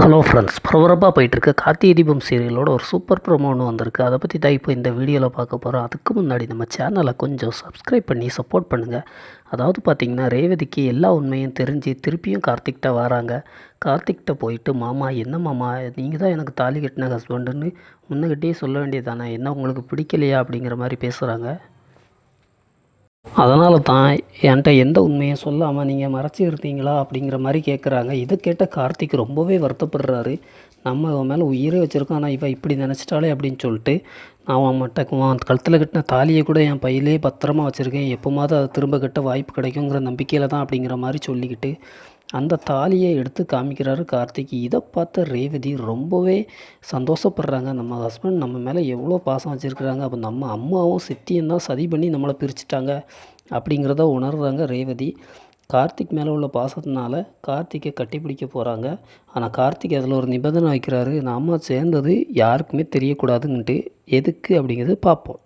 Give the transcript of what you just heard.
Hello friends, பரபரப்பாக போயிட்டுருக்கு கார்த்திகை தீபம் சீரியலோட ஒரு சூப்பர் ப்ரோமோ ஒன்று வந்திருக்கு. அதை பற்றி தான் இப்போ இந்த வீடியோவில் பார்க்க போகிறோம். அதுக்கு முன்னாடி நம்ம சேனலை கொஞ்சம் சப்ஸ்கிரைப் பண்ணி சப்போர்ட் பண்ணுங்கள். அதாவது பார்த்திங்கன்னா, ரேவதிக்கு எல்லா உண்மையும் தெரிஞ்சு திருப்பியும் கார்த்திக்கிட்ட வராங்க. கார்த்திக்கிட்ட போயிட்டு, மாமா என்ன மாமா, நீங்கள் தான் எனக்கு தாலி கட்டின ஹஸ்பண்டுன்னு முன்னகிட்டே சொல்ல வேண்டியது தானே, என்ன உங்களுக்கு பிடிக்கலையா அப்படிங்கிற மாதிரி பேசுகிறாங்க. அதனால தான் என்கிட்ட எந்த உண்மையும் சொல்லாமல் நீங்கள் மறைச்சி இருந்தீங்களா அப்படிங்கிற மாதிரி கேட்குறாங்க. இதை கேட்ட கார்த்திக் ரொம்பவே வருத்தப்படுறாரு. நம்ம அவன் மேலே உயிரே வச்சுருக்கோம், ஆனால் இவன் இப்படி நினச்சிட்டாலே அப்படின்னு சொல்லிட்டு, நான் அவன் மட்டும் கழுத்தில் கட்டின தாலியை கூட என் பையிலே பத்திரமா வச்சுருக்கேன், எப்போமாவது அதை திரும்ப கட்ட வாய்ப்பு கிடைக்குங்கிற நம்பிக்கையில் தான் அப்படிங்கிற மாதிரி சொல்லிக்கிட்டு அந்த தாலியை எடுத்து காமிக்கிறாரு கார்த்திக். இதை பார்த்த ரேவதி ரொம்பவே சந்தோஷப்படுறாங்க. நம்ம ஹஸ்பண்ட் நம்ம மேலே எவ்வளோ பாசம் வச்சுருக்குறாங்க, அப்போ நம்ம அம்மாவும் சித்தியும் தான் சதி பண்ணி நம்மளை பிரிச்சுட்டாங்க அப்படிங்கிறத உணர்றாங்க ரேவதி. கார்த்திக் மேலே உள்ள பாசத்தினால கார்த்திக்கை கட்டிப்பிடிக்க போகிறாங்க. ஆனால் கார்த்திக் அதில் ஒரு நிபந்தனை வைக்கிறாரு, நாம் சேர்ந்தது யாருக்குமே தெரியக்கூடாதுன்ட்டு. எதுக்கு அப்படிங்கிறது பார்ப்போம்.